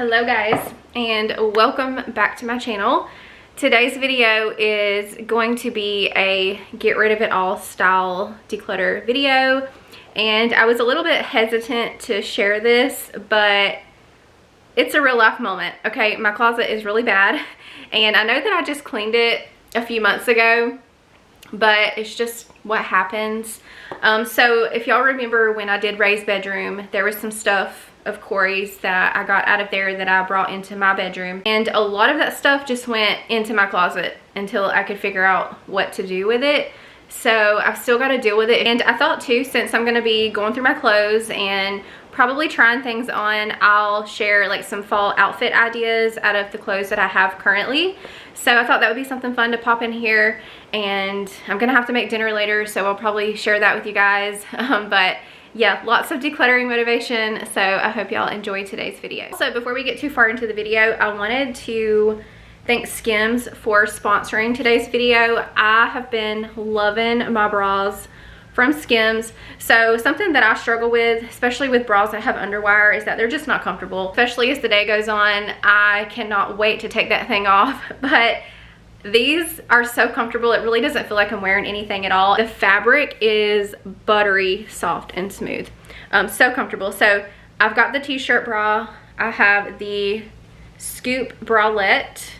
Hello guys, and welcome back to my channel. Today's video is going to be a get rid of it all style declutter video, and I was a little bit hesitant to share this, but it's a real life moment. Okay, my closet is really bad, and I know that I just cleaned it a few months ago, but it's just what happens. So if y'all remember when I did Ray's bedroom, there was some stuff of Corey's that I got out of there that I brought into my bedroom, and a lot of that stuff just went into my closet until I could figure out what to do with it. So I've still got to deal with it, and I thought too, since I'm going to be going through my clothes and probably trying things on, I'll share like some fall outfit ideas out of the clothes that I have currently. So I thought that would be something fun to pop in here, and I'm gonna have to make dinner later, so I'll probably share that with you guys. But yeah, lots of decluttering motivation, so I hope y'all enjoy today's video. So before we get too far into the video, I wanted to thank Skims for sponsoring today's video. I have been loving my bras from Skims. So something that I struggle with, especially with bras that have underwire, is that they're just not comfortable. Especially as the day goes on, I cannot wait to take that thing off. But these are so comfortable, it really doesn't feel like I'm wearing anything at all. The fabric is buttery soft and smooth. So comfortable. So I've got the t-shirt bra, I have the scoop bralette,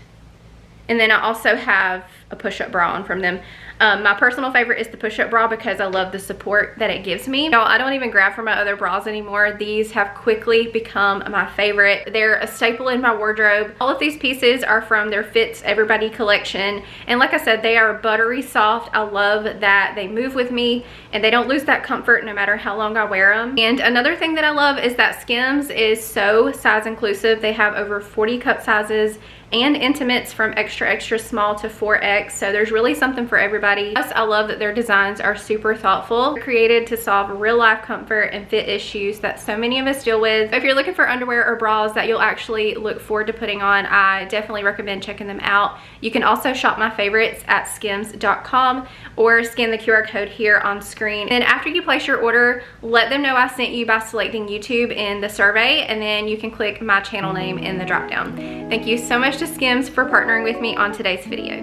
and then I also have a push-up bra on from them. My personal favorite is the push-up bra because I love the support that it gives me. Now, I don't even grab for my other bras anymore. These have quickly become my favorite. They're a staple in my wardrobe. All of these pieces are from their Fits Everybody collection, and like I said, they are buttery soft. I love that they move with me and they don't lose that comfort no matter how long I wear them. And another thing that I love is that Skims is so size inclusive. They have over 40 cup sizes and intimates from extra small to 4X, so there's really something for everybody. Plus, I love that their designs are super thoughtful. They're created to solve real life comfort and fit issues that so many of us deal with. If you're looking for underwear or bras that you'll actually look forward to putting on, I definitely recommend checking them out. You can also shop my favorites at skims.com or scan the QR code here on screen. And after you place your order, let them know I sent you by selecting YouTube in the survey, and then you can click my channel name in the drop down. Thank you so much to Skims for partnering with me on today's video.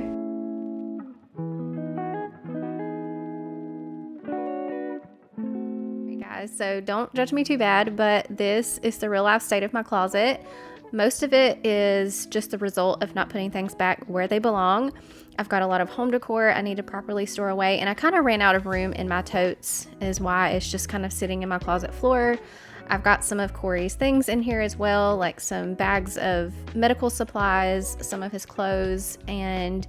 Hey guys, so don't judge me too bad, but this is the real life state of my closet. Most of it is just the result of not putting things back where they belong. I've got a lot of home decor I need to properly store away, and I kind of ran out of room in my totes, is why it's just kind of sitting in my closet floor. I've got some of Corey's things in here as well, like some bags of medical supplies, some of his clothes, and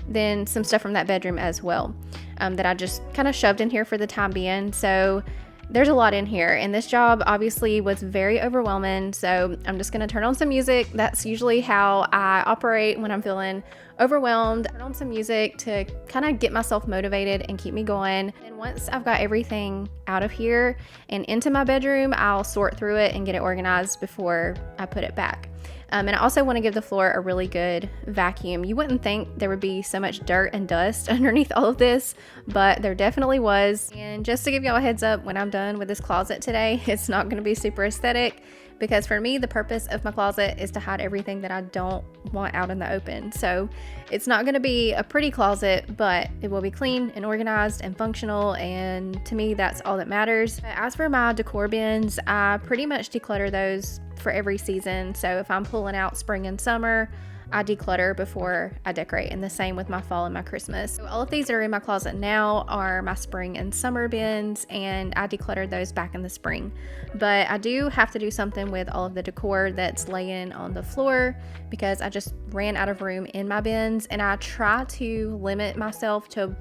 then some stuff from that bedroom as well, that I just kind of shoved in here for the time being. So there's a lot in here, and this job obviously was very overwhelming, so I'm just going to turn on some music. That's usually how I operate when I'm feeling overwhelmed. Turn on some music to kind of get myself motivated and keep me going. And once I've got everything out of here and into my bedroom, I'll sort through it and get it organized before I put it back. And I also want to give the floor a really good vacuum. You wouldn't think there would be so much dirt and dust underneath all of this, but there definitely was. And just to give y'all a heads up, when I'm done with this closet today, it's not going to be super aesthetic, because for me, the purpose of my closet is to hide everything that I don't want out in the open. So it's not going to be a pretty closet, but it will be clean and organized and functional, and to me, that's all that matters. As for my decor bins, I pretty much declutter those for every season. So if I'm pulling out spring and summer, I declutter before I decorate, and the same with my fall and my Christmas. So all of these that are in my closet now are my spring and summer bins, and I decluttered those back in the spring. But I do have to do something with all of the decor that's laying on the floor, because I just ran out of room in my bins, and I try to limit myself to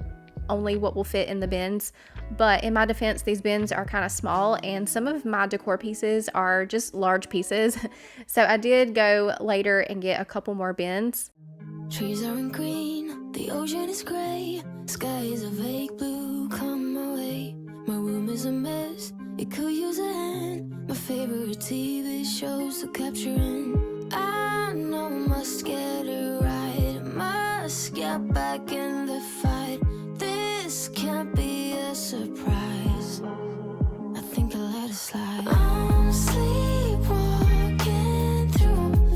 only what will fit in the bins. But in my defense, these bins are kind of small, and some of my decor pieces are just large pieces. So I did go later and get a couple more bins. Trees aren't green, the ocean is gray, sky is a vague blue, come my way. My room is a mess, it could use a hand. My favorite TV shows to capturing. I know I must get it right, must get back in the fight. This can't be a surprise, I think I let it slide. I'm sleepwalking through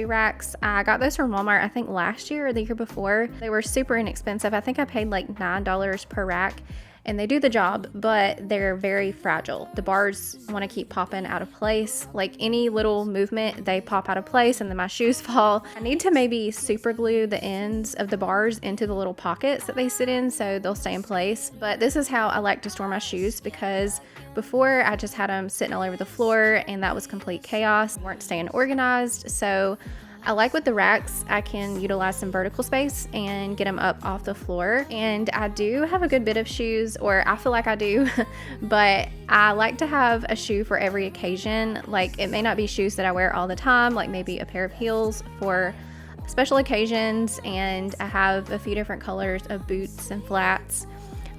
shoe racks. I got those from Walmart, I think last year or the year before. They were super inexpensive. I think I paid like $9 per rack. And they do the job, but they're very fragile. The bars want to keep popping out of place. Like any little movement, they pop out of place and then my shoes fall. I need to maybe super glue the ends of the bars into the little pockets that they sit in so they'll stay in place. But this is how I like to store my shoes, because before I just had them sitting all over the floor and that was complete chaos. They weren't staying organized. So I like with the racks, I can utilize some vertical space and get them up off the floor. And I do have a good bit of shoes, or I feel like I do, but I like to have a shoe for every occasion. Like it may not be shoes that I wear all the time, like maybe a pair of heels for special occasions, and I have a few different colors of boots and flats.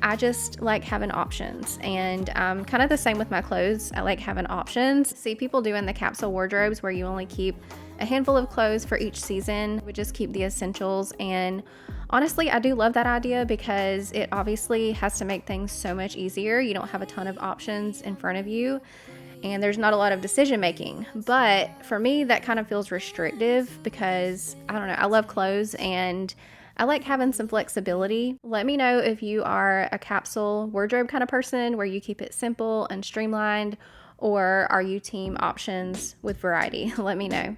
I just like having options, and kind of the same with my clothes. I like having options. See people doing the capsule wardrobes where you only keep a handful of clothes for each season. We just keep the essentials, and honestly I do love that idea because it obviously has to make things so much easier. You don't have a ton of options in front of you and there's not a lot of decision making. But for me that kind of feels restrictive because I don't know, I love clothes and I like having some flexibility. Let me know if you are a capsule wardrobe kind of person where you keep it simple and streamlined, or are you team options with variety? Let me know.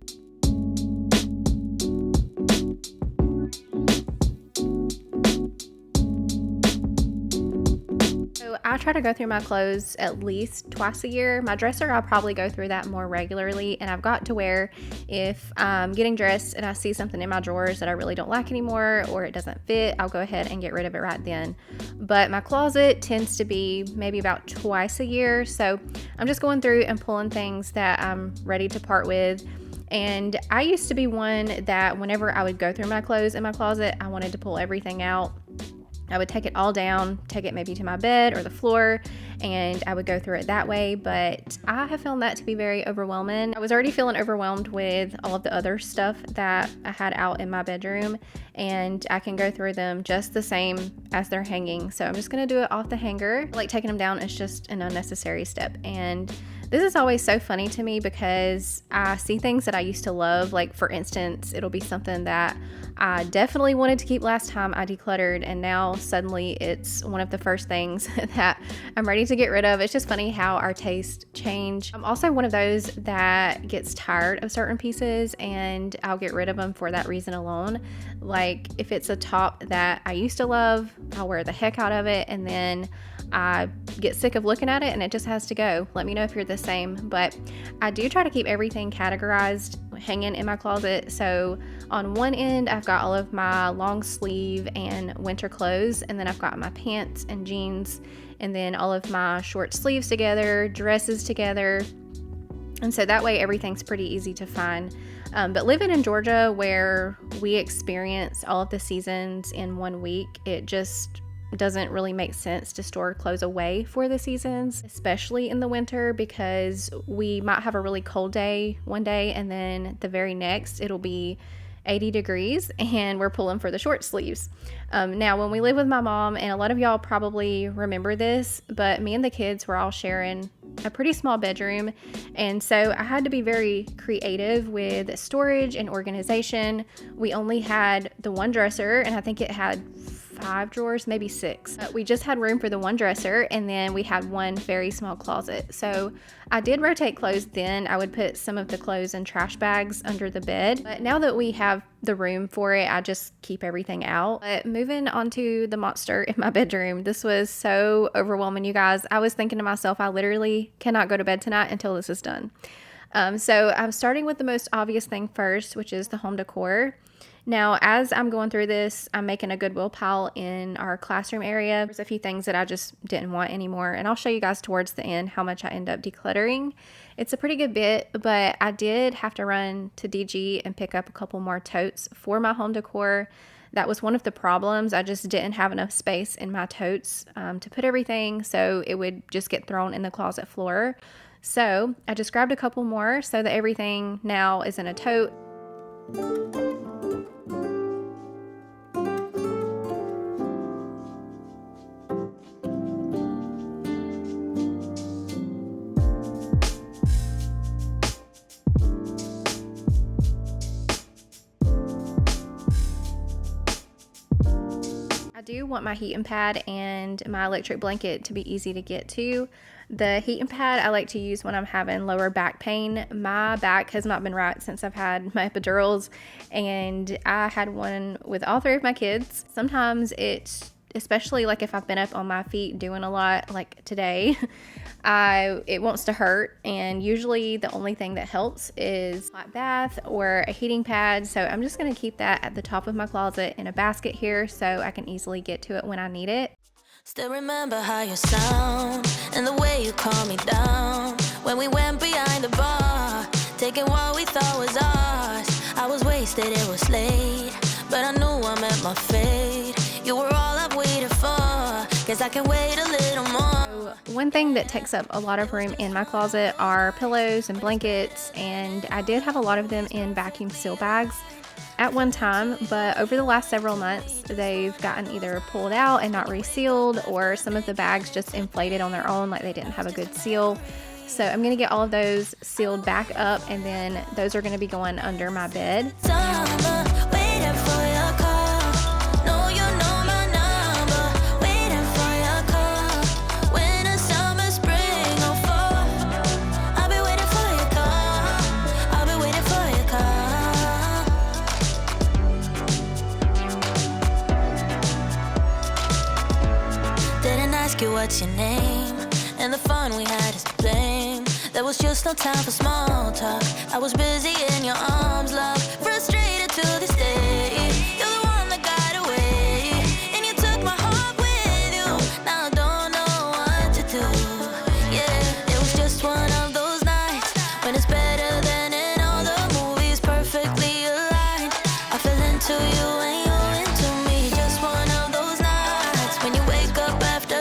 I try to go through my clothes at least twice a year. My dresser, I'll probably go through that more regularly, and I've got to where if I'm getting dressed and I see something in my drawers that I really don't like anymore or it doesn't fit, I'll go ahead and get rid of it right then. But my closet tends to be maybe about twice a year, so I'm just going through and pulling things that I'm ready to part with. And I used to be one that whenever I would go through my clothes in my closet, I wanted to pull everything out. I would take it all down, take it maybe to my bed or the floor, and I would go through it that way. But I have found that to be very overwhelming. I was already feeling overwhelmed with all of the other stuff that I had out in my bedroom, and I can go through them just the same as they're hanging. So I'm just gonna do it off the hanger. Like taking them down is just an unnecessary step. And this is always so funny to me because I see things that I used to love. Like for instance, it'll be something that I definitely wanted to keep last time I decluttered, and now suddenly it's one of the first things that I'm ready to get rid of. It's just funny how our tastes change. I'm also one of those that gets tired of certain pieces and I'll get rid of them for that reason alone. Like if it's a top that I used to love, I'll wear the heck out of it, and then I get sick of looking at it and it just has to go. Let me know if you're the same. But I do try to keep everything categorized, hanging in my closet. So on one end I've got all of my long sleeve and winter clothes, and then I've got my pants and jeans, and then all of my short sleeves together, dresses together. And so that way everything's pretty easy to find. But living in Georgia where we experience all of the seasons in 1 week, it just doesn't really make sense to store clothes away for the seasons, especially in the winter, because we might have a really cold day one day and then the very next it'll be 80 degrees and we're pulling for the short sleeves. Now when we live with my mom, and a lot of y'all probably remember this, but me and the kids were all sharing a pretty small bedroom, and so I had to be very creative with storage and organization. We only had the one dresser, and I think it had 5 drawers, maybe 6. We just had room for the one dresser, and then we had one very small closet. So I did rotate clothes then. I would put some of the clothes in trash bags under the bed. But now that we have the room for it, I just keep everything out. But moving on to the monster in my bedroom, this was so overwhelming, you guys. I was thinking to myself, I literally cannot go to bed tonight until this is done. So I'm starting with the most obvious thing first, which is the home decor. Now, as I'm going through this, I'm making a Goodwill pile in our classroom area. There's a few things that I just didn't want anymore, and I'll show you guys towards the end how much I end up decluttering. It's a pretty good bit, but I did have to run to DG and pick up a couple more totes for my home decor. That was one of the problems. I just didn't have enough space in my totes to put everything, so it would just get thrown in the closet floor. So I just grabbed a couple more so that everything now is in a tote. do want my heating pad and my electric blanket to be easy to get to. The heating pad I like to use when I'm having lower back pain. My back has not been right since I've had my epidurals, and I had one with all 3 of my kids. Sometimes it's, especially like if I've been up on my feet doing a lot like today, it wants to hurt, and usually the only thing that helps is a hot bath or a heating pad. So I'm just going to keep that at the top of my closet in a basket here so I can easily get to it when I need it. Still remember how you sound and the way you calm me down when we went behind the bar, taking what we thought was ours. I was wasted, it was late, but I knew I met my fate. You were all I've waited for, guess I can wait a little more. One thing that takes up a lot of room in my closet are pillows and blankets, and I did have a lot of them in vacuum seal bags at one time, but over the last several months they've gotten either pulled out and not resealed, or some of the bags just inflated on their own, like they didn't have a good seal. So I'm going to get all of those sealed back up, and then those are going to be going under my bed. You what's your name, and the fun we had is to blame. There was just no time for small talk. I was busy in your arms, love, frustrated to this day. You're the one that got away, and you took my heart with you. Now I don't know what to do. Yeah, it was just one of those nights when it's better than in all the movies, perfectly aligned. I fell into you and you into me. Just one of those nights when you wake up after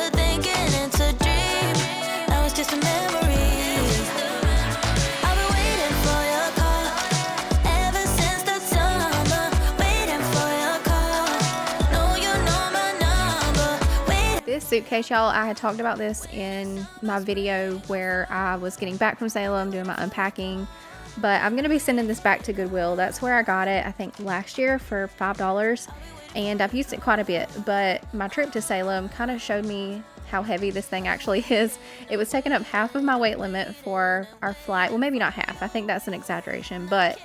suitcase, y'all. I had talked about this in my video where I was getting back from Salem doing my unpacking, but I'm gonna be sending this back to Goodwill. That's where I got it, I think last year, for $5, and I've used it quite a bit, but my trip to Salem kind of showed me how heavy this thing actually is. It was taking up half of my weight limit for our flight. Well, maybe not half, I think that's an exaggeration, but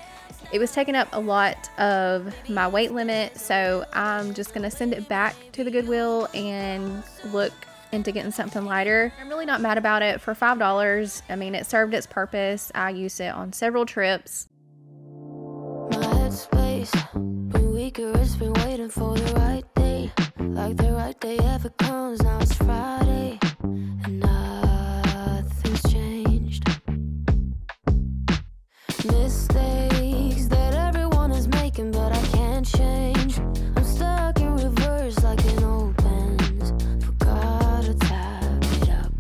it was taking up a lot of my weight limit. So I'm just gonna send it back to the Goodwill and look into getting something lighter. I'm really not mad about it. For $5, I mean, it served its purpose. I used it on several trips. My headspace been weaker, it's been waiting for the right day. Like the right day ever comes, now it's Friday and nothing's changed. Mistakes that everyone is making, but I can't change. I'm stuck in reverse like an old Benz. Forgot to tap it up.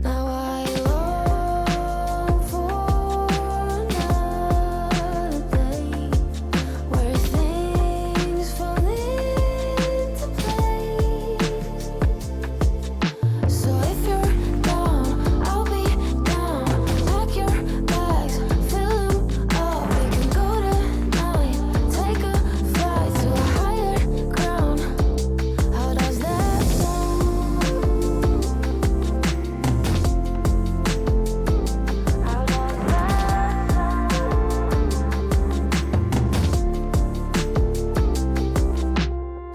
Now I long for another day where things fall into place. So if you're down, I'll be down. Pack your bags, fill them up. We can go tonight, take a flight to a higher ground. How does that sound? How does that sound?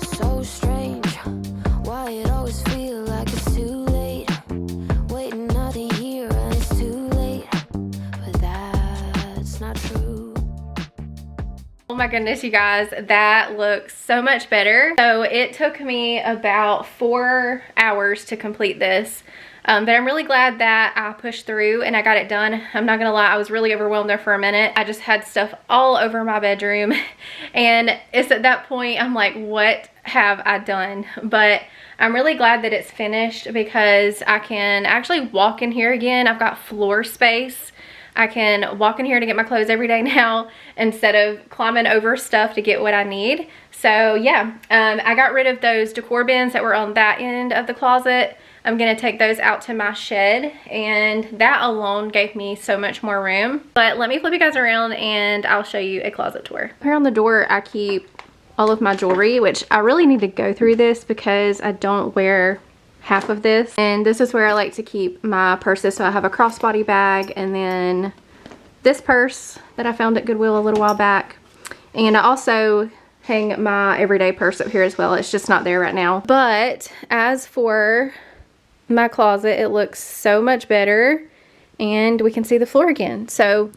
So strange, why it always feels like it's too late. Waiting nothing here and it's too late, but that's not true. Oh my goodness, you guys, that looks so much better. So it took me about 4 hours to complete this, but I'm really glad that I pushed through and I got it done. I'm not gonna lie, I was really overwhelmed there for a minute. I just had stuff all over my bedroom, and it's at that point I'm like, what have I done? But I'm really glad that it's finished because I can actually walk in here again. I've got floor space. I can walk in here to get my clothes every day now instead of climbing over stuff to get what I need. So yeah, I got rid of those decor bins that were on that end of the closet. I'm gonna take those out to my shed, and that alone gave me so much more room. But let me flip you guys around and I'll show you a closet tour. Here on the door, I keep all of my jewelry, which I really need to go through this because I don't wear half of this. And this is where I like to keep my purses. So I have a crossbody bag, and then this purse that I found at Goodwill a little while back. And I also hang my everyday purse up here as well. It's just not there right now. But as for my closet, it looks so much better, and we can see the floor again. So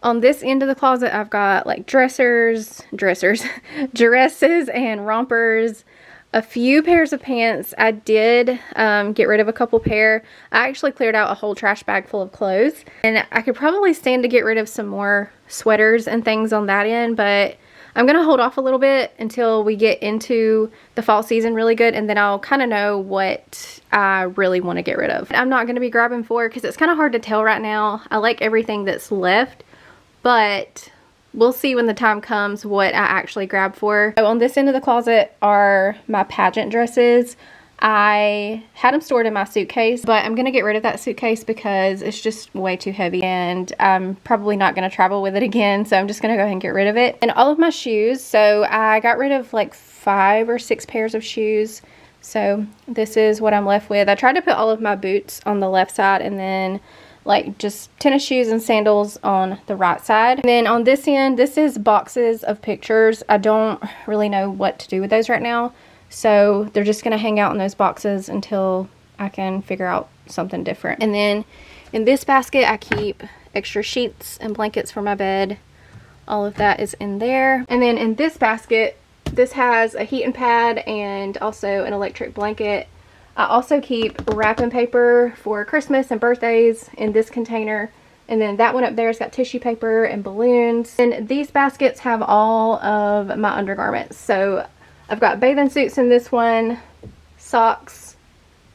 on this end of the closet, I've got like dresses and rompers, a few pairs of pants. I did get rid of a couple pair. I actually cleared out a whole trash bag full of clothes, and I could probably stand to get rid of some more sweaters and things on that end, but I'm gonna hold off a little bit until we get into the fall season really good, and then I'll kind of know what I really want to get rid of. I'm not gonna be grabbing for, because it's kind of hard to tell right now. I like everything that's left, but we'll see when the time comes what I actually grab for. So on this end of the closet are my pageant dresses. I had them stored in my suitcase, but I'm gonna get rid of that suitcase because it's just way too heavy, and I'm probably not gonna travel with it again, so I'm just gonna go ahead and get rid of it. And all of my shoes, so I got rid of like 5 or 6 pairs of shoes, so this is what I'm left with. I tried to put all of my boots on the left side, and then like just tennis shoes and sandals on the right side. And then on this end, this is boxes of pictures. I don't really know what to do with those right now, so they're just gonna hang out in those boxes until I can figure out something different. And then in this basket, I keep extra sheets and blankets for my bed. All of that is in there. And then in this basket, this has a heating pad and also an electric blanket. I also keep wrapping paper for Christmas and birthdays in this container. And then that one up there has got tissue paper and balloons. And these baskets have all of my undergarments. So I've got bathing suits in this one, socks,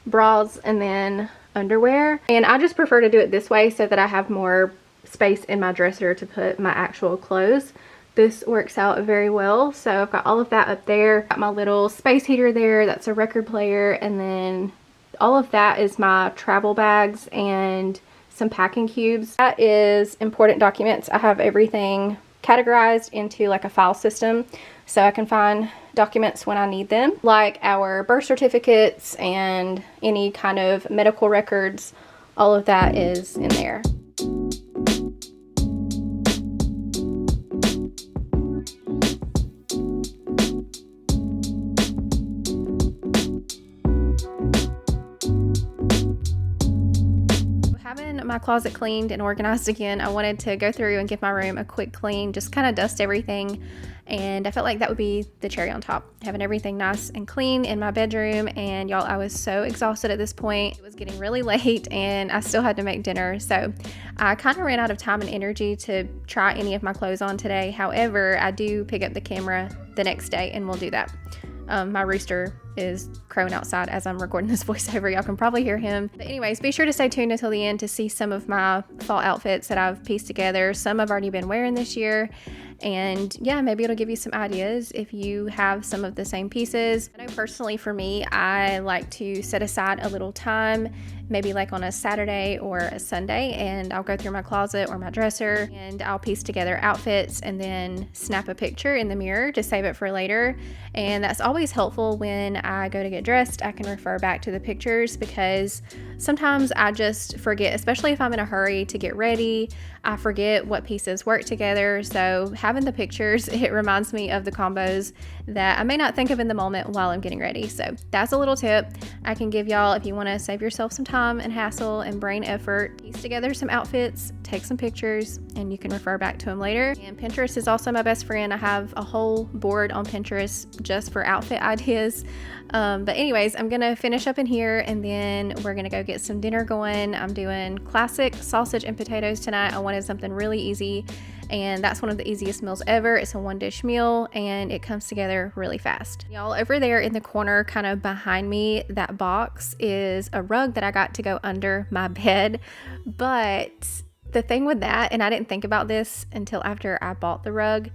bras, and then underwear. And I just prefer to do it this way so that I have more space in my dresser to put my actual clothes. This works out very well. So I've got all of that up there. Got my little space heater there. That's a record player. And then all of that is my travel bags and some packing cubes. That is important documents. I have everything categorized into like a file system so I can find documents when I need them, like our birth certificates and any kind of medical records. All of that is in there. My closet cleaned and organized again, I wanted to go through and give my room a quick clean, just kind of dust everything, and I felt like that would be the cherry on top, having everything nice and clean in my bedroom. And y'all, I was so exhausted at this point. It was getting really late and I still had to make dinner, so I kind of ran out of time and energy to try any of my clothes on today. However, I do pick up the camera the next day and we'll do that. My rooster is crowing outside as I'm recording this voiceover. Y'all can probably hear him. But anyways, be sure to stay tuned until the end to see some of my fall outfits that I've pieced together. Some I've already been wearing this year. And yeah, maybe it'll give you some ideas if you have some of the same pieces. I know personally for me, I like to set aside a little time, maybe like on a Saturday or a Sunday, and I'll go through my closet or my dresser and I'll piece together outfits and then snap a picture in the mirror to save it for later. And that's always helpful when I go to get dressed. I can refer back to the pictures because sometimes I just forget, especially if I'm in a hurry to get ready. I forget what pieces work together. So having the pictures, it reminds me of the combos that I may not think of in the moment while I'm getting ready. So that's a little tip I can give y'all if you want to save yourself some time and hassle and brain effort. Piece together some outfits, take some pictures, and you can refer back to them later. And Pinterest is also my best friend. I have a whole board on Pinterest just for outfit ideas. But anyways, I'm gonna finish up in here and then we're gonna go get some dinner going. I'm doing classic sausage and potatoes tonight. I wanted something really easy, and that's one of the easiest meals ever. It's a 1-dish meal and it comes together really fast. Y'all, over there in the corner kind of behind me, that box is a rug that I got to go under my bed. But the thing with that, and I didn't think about this until after I bought the rug,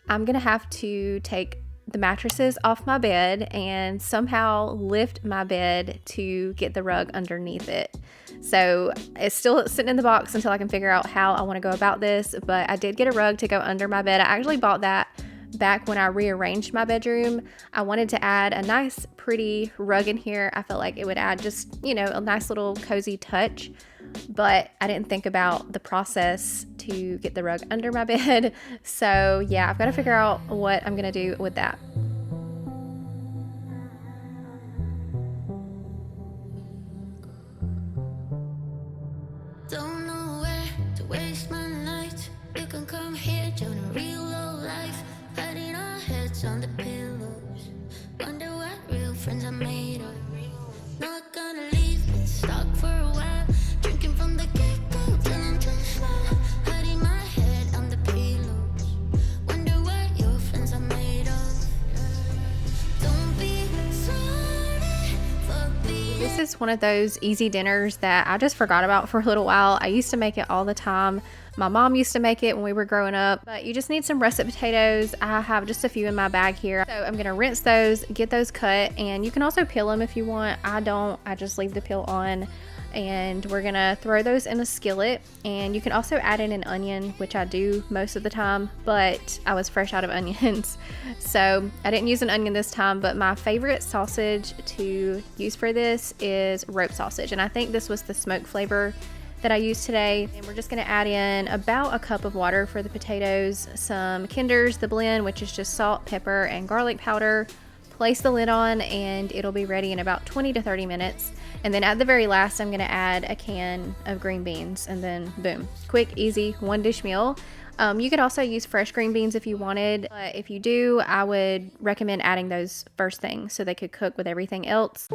I'm gonna have to take the mattresses off my bed and somehow lift my bed to get the rug underneath it. So it's still sitting in the box until I can figure out how I want to go about this, but I did get a rug to go under my bed. I actually bought that back when I rearranged my bedroom, I wanted to add a nice pretty rug in here. I felt like it would add just, you know, a nice little cozy touch, but I didn't think about the process to get the rug under my bed. So yeah, I've got to figure out what I'm gonna do with that. Don't know where to waste my night. You can come here, join a real low life. Hiding our heads on the pillows. Wonder what real friends are made of. Not gonna leave, been stuck for a while. Drinking from the get-go, till I'm too slow. Hiding my head on the pillows. Wonder what your friends are made of. Don't be sorry for being. This is one of those easy dinners that I just forgot about for a little while. I used to make it all the time. My mom used to make it when we were growing up, but you just need some russet potatoes. I have just a few in my bag here. So I'm gonna rinse those, get those cut, and you can also peel them if you want. I don't, I just leave the peel on. And we're gonna throw those in a skillet, and you can also add in an onion, which I do most of the time, but I was fresh out of onions, so I didn't use an onion this time. But my favorite sausage to use for this is rope sausage, and I think this was the smoke flavor that I used today. And we're just gonna add in about a cup of water for the potatoes, some Kinder's, the blend, which is just salt, pepper, and garlic powder. Place the lid on and it'll be ready in about 20 to 30 minutes. And then at the very last, I'm gonna add a can of green beans, and then boom, quick, easy, one dish meal. You could also use fresh green beans if you wanted, but if you do, I would recommend adding those first thing so they could cook with everything else.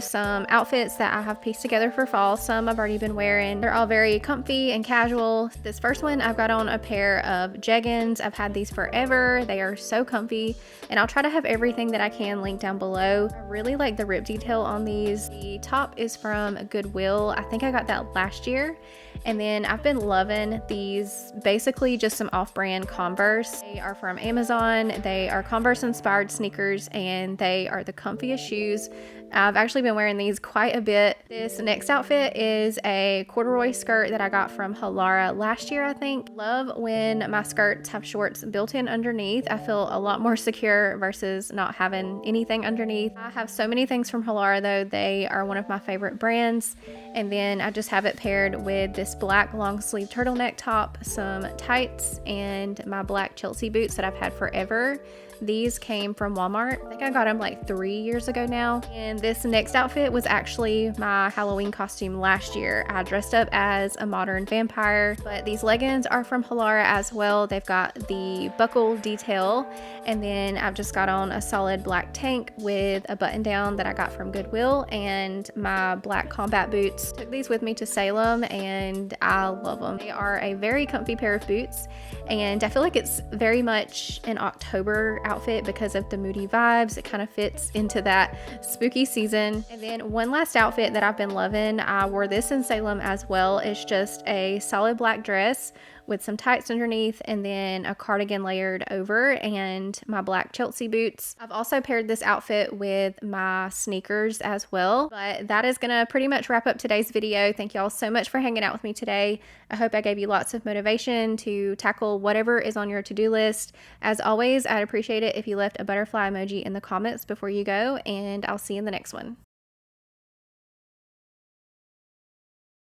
Some outfits that I have pieced together for fall. Some I've already been wearing. They're all very comfy and casual. This first one, I've got on a pair of jeggings. I've had these forever. They are so comfy, and I'll try to have everything that I can linked down below. I really like the rib detail on these. The top is from Goodwill. I think I got that last year. And then I've been loving these, basically just some off-brand Converse. They are from Amazon. They are Converse inspired sneakers, and they are the comfiest shoes. I've actually been wearing these quite a bit. This next outfit is a corduroy skirt that I got from Halara last year, I think. Love when my skirts have shorts built in underneath. I feel a lot more secure versus not having anything underneath. I have so many things from Halara though. They are one of my favorite brands. And then I just have it paired with this black long sleeve turtleneck top, some tights, and my black Chelsea boots that I've had forever. These came from Walmart. I think I got them like 3 years ago now. And this next outfit was actually my Halloween costume last year. I dressed up as a modern vampire, but these leggings are from Halara as well. They've got the buckle detail, and then I've just got on a solid black tank with a button down that I got from Goodwill, and my black combat boots. Took these with me to Salem, and I love them. They are a very comfy pair of boots, and I feel like it's very much an October outfit because of the moody vibes. It kind of fits into that spooky season. And then one last outfit that I've been loving, I wore this in Salem as well. It's just a solid black dress with some tights underneath, and then a cardigan layered over, and my black Chelsea boots. I've also paired this outfit with my sneakers as well. But that is gonna pretty much wrap up today's video. Thank y'all so much for hanging out with me today. I hope I gave you lots of motivation to tackle whatever is on your to-do list. As always, I'd appreciate it if you left a butterfly emoji in the comments before you go, and I'll see you in the next one.